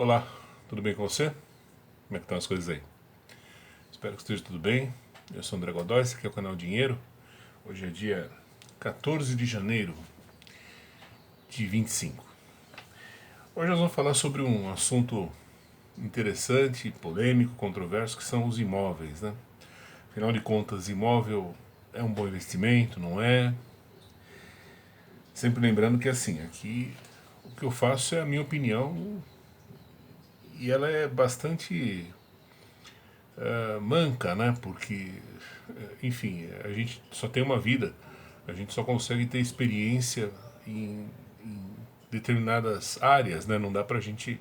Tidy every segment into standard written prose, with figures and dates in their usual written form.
Olá, tudo bem com você? Como é que estão as coisas aí? Espero que esteja tudo bem. Eu sou o André Godoy, esse aqui é o canal Dinheiro. Hoje é dia 14 de janeiro de 25. Hoje nós vamos falar sobre um assunto interessante, polêmico, controverso, que são os imóveis, né? Afinal de contas, imóvel é um bom investimento, não é? Sempre lembrando que assim, aqui o que eu faço é a minha opinião e ela é bastante manca, né? Porque, enfim, a gente só tem uma vida, a gente só consegue ter experiência em determinadas áreas, né? Não dá pra gente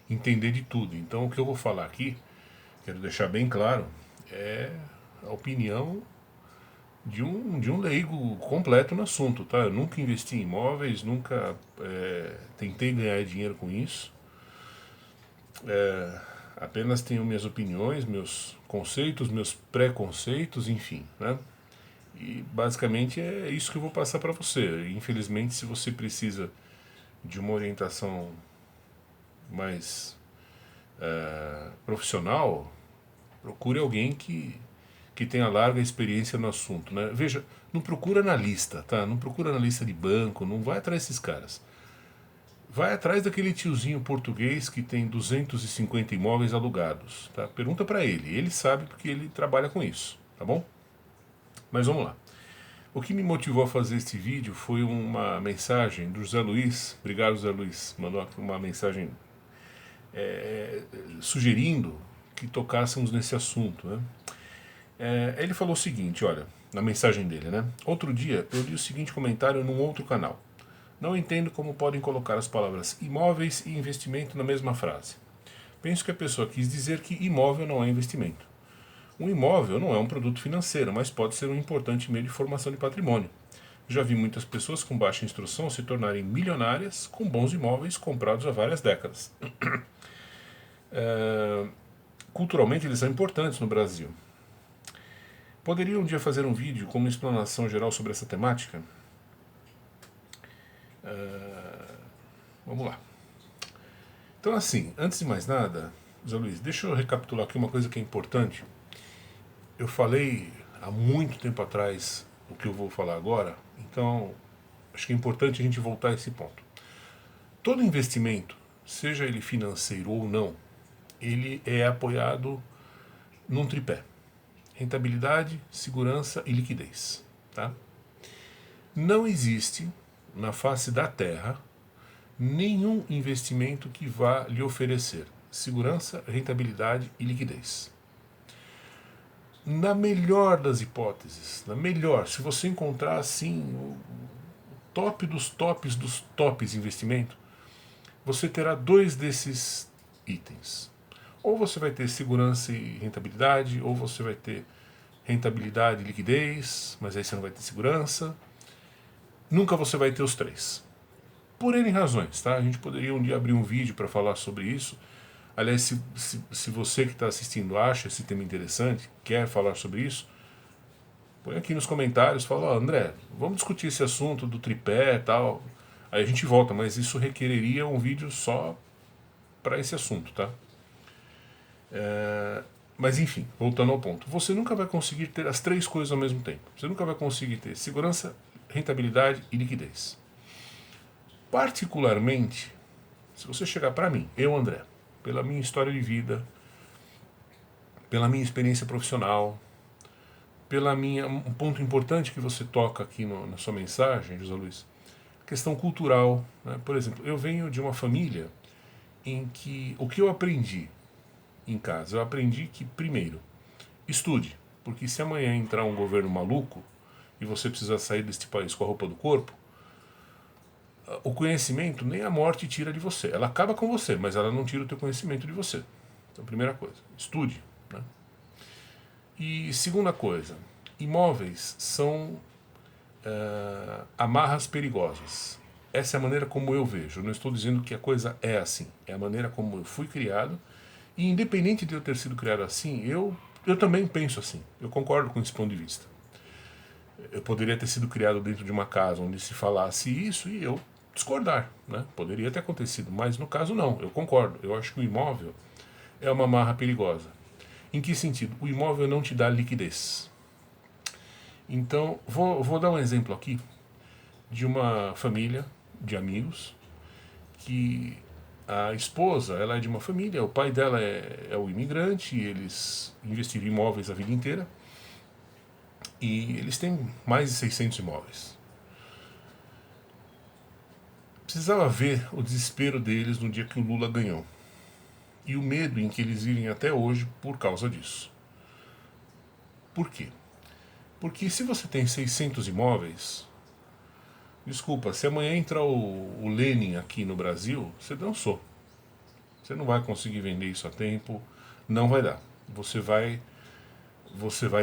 entender de tudo. Então, o que eu vou falar aqui, quero deixar bem claro, é a opinião de um leigo completo no assunto, tá? Eu nunca investi em imóveis, nunca tentei ganhar dinheiro com isso. Apenas tenho minhas opiniões, meus conceitos, meus preconceitos, enfim, né? E basicamente é isso que eu vou passar para você. Infelizmente, se você precisa de uma orientação mais profissional, procure alguém que tenha larga experiência no assunto, né? Veja, não procura na lista, tá? Não procura na lista de banco, não vai atrás desses caras. Vai atrás daquele tiozinho português que tem 250 imóveis alugados, tá? Pergunta para ele sabe porque ele trabalha com isso, tá bom? Mas vamos lá. O que me motivou a fazer este vídeo foi uma mensagem do José Luiz, obrigado José Luiz, mandou uma mensagem sugerindo que tocássemos nesse assunto, né? Ele falou o seguinte, olha, na mensagem dele, né? Outro dia eu li o seguinte comentário num outro canal. Não entendo como podem colocar as palavras imóveis e investimento na mesma frase. Penso que a pessoa quis dizer que imóvel não é investimento. Um imóvel não é um produto financeiro, mas pode ser um importante meio de formação de patrimônio. Já vi muitas pessoas com baixa instrução se tornarem milionárias com bons imóveis comprados há várias décadas. Culturalmente eles são importantes no Brasil. Poderia um dia fazer um vídeo com uma explanação geral sobre essa temática? Vamos lá. Então assim, antes de mais nada, José Luiz, deixa eu recapitular aqui uma coisa que é importante. Eu falei há muito tempo atrás o que eu vou falar agora, então acho que é importante a gente voltar a esse ponto. Todo investimento, seja ele financeiro ou não, ele é apoiado num tripé: rentabilidade, segurança e liquidez. Tá? Não existe na face da Terra nenhum investimento que vá lhe oferecer segurança, rentabilidade e liquidez. Na melhor das hipóteses, na melhor, se você encontrar assim o top dos tops investimento, você terá dois desses itens. Ou você vai ter segurança e rentabilidade, ou você vai ter rentabilidade e liquidez, mas aí você não vai ter segurança. Nunca você vai ter os três. Por N razões, tá? A gente poderia um dia abrir um vídeo para falar sobre isso. Aliás, se você que está assistindo acha esse tema interessante, quer falar sobre isso, põe aqui nos comentários, fala, André, vamos discutir esse assunto do tripé e tal. Aí a gente volta, mas isso requereria um vídeo só para esse assunto, tá? Mas enfim, voltando ao ponto. Você nunca vai conseguir ter as três coisas ao mesmo tempo. Você nunca vai conseguir ter segurança, rentabilidade e liquidez. Particularmente, se você chegar para mim, eu André, pela minha história de vida, pela minha experiência profissional, um ponto importante que você toca aqui na sua mensagem, José Luiz, questão cultural, né? Por exemplo, eu venho de uma família em que o que eu aprendi em casa, eu aprendi que, primeiro, estude, porque se amanhã entrar um governo maluco e você precisar sair deste país com a roupa do corpo, o conhecimento nem a morte tira de você. Ela acaba com você, mas ela não tira o teu conhecimento de você. Então, primeira coisa, estude. Né? E segunda coisa, imóveis são amarras perigosas. Essa é a maneira como eu vejo. Eu não estou dizendo que a coisa é assim. É a maneira como eu fui criado. E independente de eu ter sido criado assim, eu também penso assim. Eu concordo com esse ponto de vista. Eu poderia ter sido criado dentro de uma casa onde se falasse isso e eu discordar, né? Poderia ter acontecido, mas no caso não, eu concordo. Eu acho que o imóvel é uma marra perigosa. Em que sentido? O imóvel não te dá liquidez. Então, vou dar um exemplo aqui de uma família de amigos que a esposa, ela é de uma família, o pai dela é o imigrante, eles investiram em imóveis a vida inteira e eles têm mais de 600 imóveis. Precisava ver o desespero deles no dia que o Lula ganhou e o medo em que eles vivem até hoje por causa disso. Por quê? Porque se você tem 600 imóveis, desculpa, se amanhã entrar o Lenin aqui no Brasil, você dançou. Você não vai conseguir vender isso a tempo, não vai dar. Você vai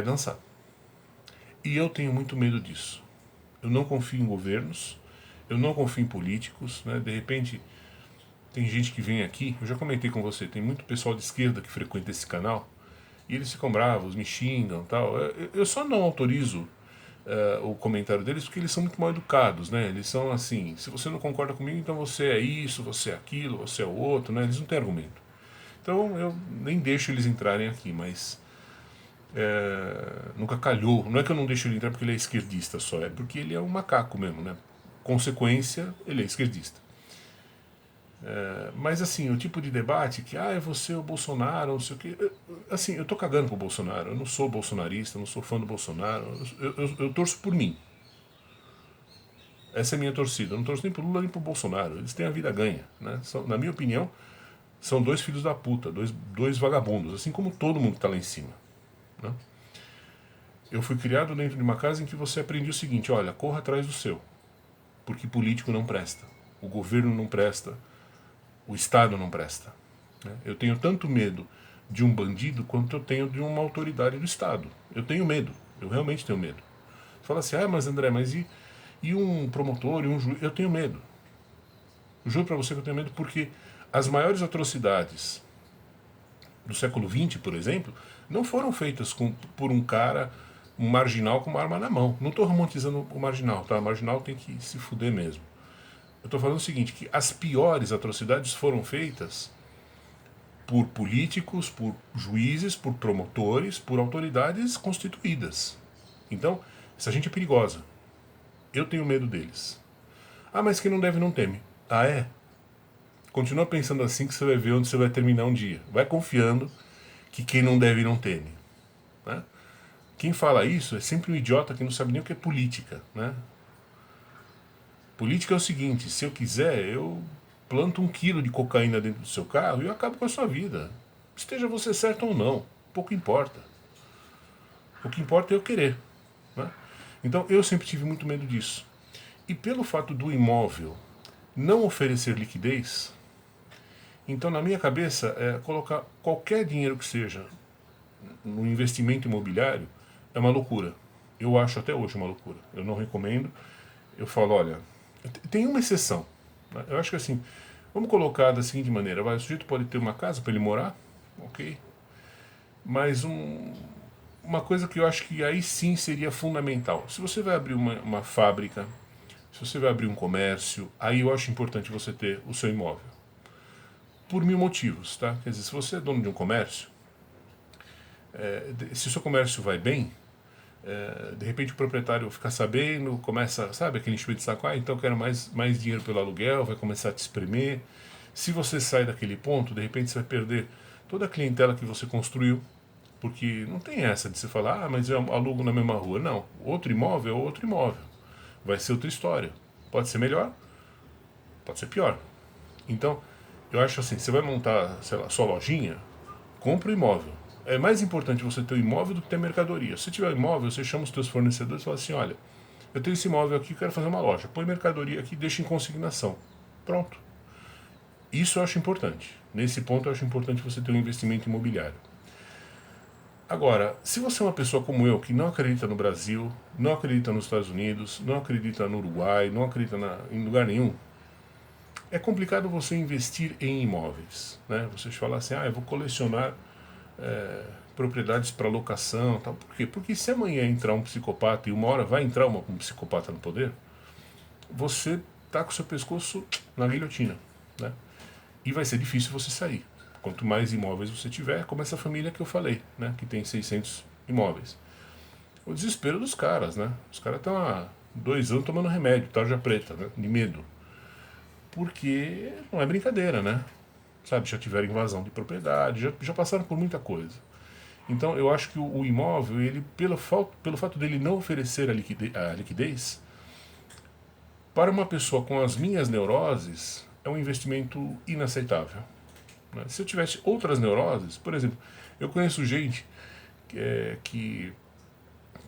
dançar. E eu tenho muito medo disso. Eu não confio em governos, eu não confio em políticos, né? De repente tem gente que vem aqui, eu já comentei com você, tem muito pessoal de esquerda que frequenta esse canal, e eles ficam bravos, me xingam e tal. Eu só não autorizo o comentário deles porque eles são muito mal educados, né? Eles são assim, se você não concorda comigo, então você é isso, você é aquilo, você é o outro, né? Eles não têm argumento. Então eu nem deixo eles entrarem aqui, mas nunca calhou. Não é que eu não deixo ele entrar porque ele é esquerdista só, é porque ele é um macaco mesmo, né? Consequência, ele é esquerdista. Mas assim, o tipo de debate que, é você ou Bolsonaro, não sei o quê. Assim, eu tô cagando pro Bolsonaro, eu não sou bolsonarista, eu não sou fã do Bolsonaro, eu torço por mim. Essa é a minha torcida. Eu não torço nem pro Lula nem pro Bolsonaro. Eles têm a vida ganha, né? Na minha opinião, são dois filhos da puta, dois vagabundos, assim como todo mundo que tá lá em cima, né? Eu fui criado dentro de uma casa em que você aprendia o seguinte: olha, corra atrás do seu, porque político não presta, o governo não presta, o Estado não presta, né? Eu tenho tanto medo de um bandido quanto eu tenho de uma autoridade do Estado. Eu tenho medo, eu realmente tenho medo. Você fala assim, mas André, mas e um promotor, e um juiz? Eu tenho medo. Eu juro para você que eu tenho medo porque as maiores atrocidades do século XX, por exemplo, não foram feitas por um cara, um marginal com uma arma na mão. Não estou romantizando o marginal, tá? O marginal tem que se fuder mesmo. Eu estou falando o seguinte, que as piores atrocidades foram feitas por políticos, por juízes, por promotores, por autoridades constituídas. Então, essa gente é perigosa. Eu tenho medo deles. Mas quem não deve não teme. É? Continua pensando assim que você vai ver onde você vai terminar um dia. Vai confiando que quem não deve não teme, né? Quem fala isso é sempre um idiota que não sabe nem o que é política, né? Política é o seguinte: se eu quiser, eu planto 1 quilo de cocaína dentro do seu carro e eu acabo com a sua vida. Esteja você certo ou não, pouco importa. O que importa é eu querer, né? Então eu sempre tive muito medo disso. E pelo fato do imóvel não oferecer liquidez, então na minha cabeça colocar qualquer dinheiro que seja no investimento imobiliário é uma loucura. Eu acho até hoje uma loucura. Eu não recomendo. Eu falo, olha, tem uma exceção, né? Eu acho que assim, vamos colocar da seguinte maneira: o sujeito pode ter uma casa para ele morar, ok? Mas uma coisa que eu acho que aí sim seria fundamental. Se você vai abrir uma fábrica, se você vai abrir um comércio, aí eu acho importante você ter o seu imóvel. Por 1000 motivos, tá? Quer dizer, se você é dono de um comércio, se o seu comércio vai bem, de repente o proprietário fica sabendo, começa, sabe, aquele enchimento de saco, então eu quero mais dinheiro pelo aluguel, vai começar a te espremer. Se você sai daquele ponto, de repente você vai perder toda a clientela que você construiu, porque não tem essa de você falar, mas eu alugo na mesma rua. Não, outro imóvel é outro imóvel, vai ser outra história. Pode ser melhor, pode ser pior. Então, eu acho assim, você vai montar, sei lá, sua lojinha, compra o imóvel. É mais importante você ter o imóvel do que ter mercadoria. Se tiver imóvel, você chama os seus fornecedores e fala assim, olha, eu tenho esse imóvel aqui, quero fazer uma loja. Põe mercadoria aqui, deixa em consignação. Pronto. Isso eu acho importante. Nesse ponto eu acho importante você ter um investimento imobiliário. Agora, se você é uma pessoa como eu, que não acredita no Brasil, não acredita nos Estados Unidos, não acredita no Uruguai, não acredita em lugar nenhum, é complicado você investir em imóveis, né? Você fala assim, eu vou colecionar propriedades para locação, tal. Por quê? Porque se amanhã entrar um psicopata, e uma hora vai entrar um psicopata no poder, você tá com o seu pescoço na guilhotina, né? E vai ser difícil você sair. Quanto mais imóveis você tiver, como essa família que eu falei, né? Que tem 600 imóveis. O desespero dos caras, né? Os caras estão há 2 anos tomando remédio, tarja preta, né? De medo. Porque não é brincadeira, né? Sabe, já tiveram invasão de propriedade, já passaram por muita coisa. Então eu acho que o imóvel, ele, pelo fato dele não oferecer a liquidez, para uma pessoa com as minhas neuroses, é um investimento inaceitável, né? Se eu tivesse outras neuroses, por exemplo, eu conheço gente que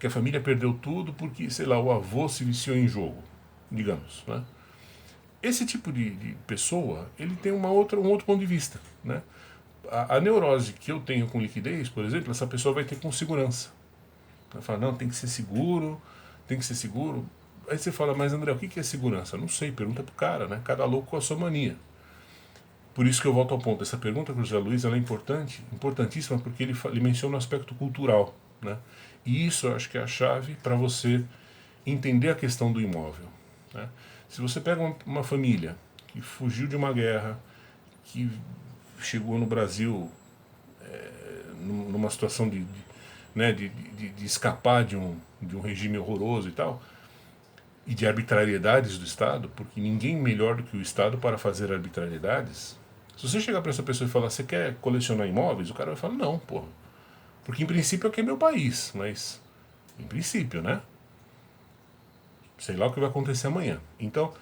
a família perdeu tudo porque, sei lá, o avô se viciou em jogo, digamos, né? Esse tipo de pessoa, ele tem um outro ponto de vista, né? A neurose que eu tenho com liquidez, por exemplo, essa pessoa vai ter com segurança. Ela fala, não, tem que ser seguro, tem que ser seguro. Aí você fala, mas André, o que é segurança? Não sei, pergunta pro cara, né? Cada louco com a sua mania. Por isso que eu volto ao ponto. Essa pergunta para o José Luiz, ela é importante, importantíssima, porque ele menciona o aspecto cultural, né? E isso eu acho que é a chave para você entender a questão do imóvel, né? Se você pega uma família que fugiu de uma guerra, que chegou no Brasil numa situação né, de escapar de um regime horroroso e tal, e de arbitrariedades do Estado, porque ninguém melhor do que o Estado para fazer arbitrariedades. Se você chegar para essa pessoa e falar, você quer colecionar imóveis? O cara vai falar, não, porra. Porque em princípio aqui é meu país, mas em princípio, né? Sei lá o que vai acontecer amanhã. Então,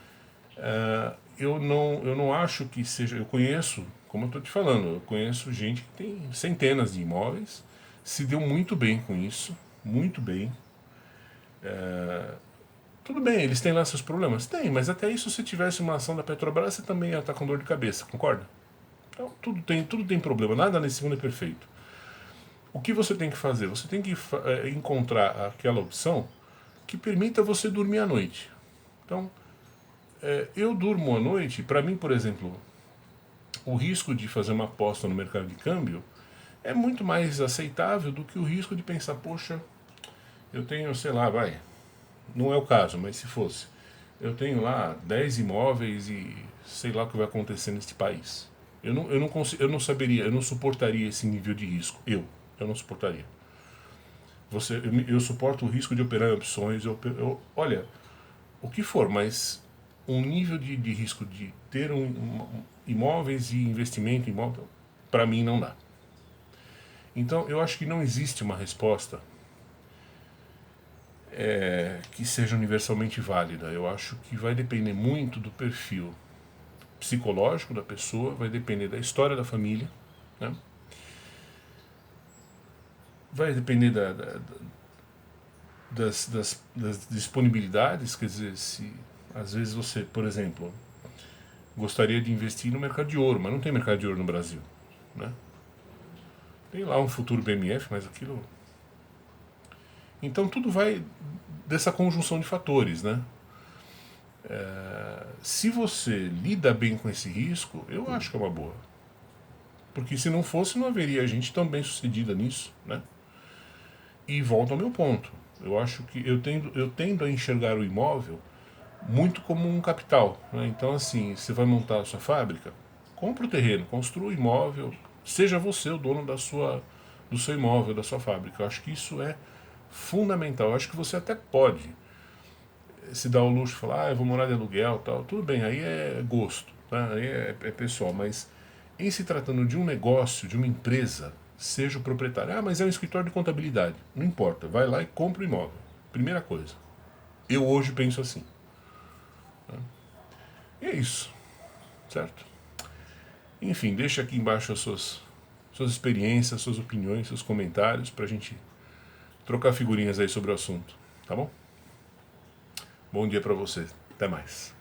eu não acho que seja. Eu conheço, como eu estou te falando, eu conheço gente que tem centenas de imóveis, se deu muito bem com isso, muito bem. Tudo bem, eles têm lá seus problemas? Tem, mas até isso, se tivesse uma ação da Petrobras, você também ia estar com dor de cabeça, concorda? Então, tudo tem problema, nada nesse mundo é perfeito. O que você tem que fazer? Você tem que encontrar aquela opção que permita você dormir à noite. Então, eu durmo à noite, para mim, por exemplo, o risco de fazer uma aposta no mercado de câmbio é muito mais aceitável do que o risco de pensar, poxa, eu tenho, sei lá, não é o caso, mas se fosse, eu tenho lá 10 imóveis e sei lá o que vai acontecer neste país. Eu não saberia, eu não suportaria esse nível de risco. Eu não suportaria. Eu suporto o risco de operar em opções, olha, o que for, mas um nível de risco de ter imóveis e investimento em imóvel, para mim não dá. Então eu acho que não existe uma resposta que seja universalmente válida. Eu acho que vai depender muito do perfil psicológico da pessoa, vai depender da história da família, né? Vai depender das disponibilidades, quer dizer, se às vezes você, por exemplo, gostaria de investir no mercado de ouro, mas não tem mercado de ouro no Brasil, né? Tem lá um futuro BMF, mas aquilo... Então tudo vai dessa conjunção de fatores, né? Se você lida bem com esse risco, eu acho que é uma boa. Porque se não fosse, não haveria gente tão bem sucedida nisso, né? E volto ao meu ponto. Eu acho que eu tendo a enxergar o imóvel muito como um capital, né? Então, assim, você vai montar a sua fábrica, compra o terreno, construa o imóvel, seja você o dono do seu imóvel, da sua fábrica. Eu acho que isso é fundamental. Eu acho que você até pode se dar o luxo de falar, eu vou morar de aluguel, tal. Tudo bem, aí é gosto, tá? Aí é pessoal, mas em se tratando de um negócio, de uma empresa, seja o proprietário. Ah, mas é um escritório de contabilidade. Não importa, vai lá e compra o imóvel. Primeira coisa. Eu hoje penso assim. E é isso, certo? Enfim, deixa aqui embaixo as suas experiências, suas opiniões, seus comentários, pra gente trocar figurinhas aí sobre o assunto, tá bom? Bom dia pra você, até mais.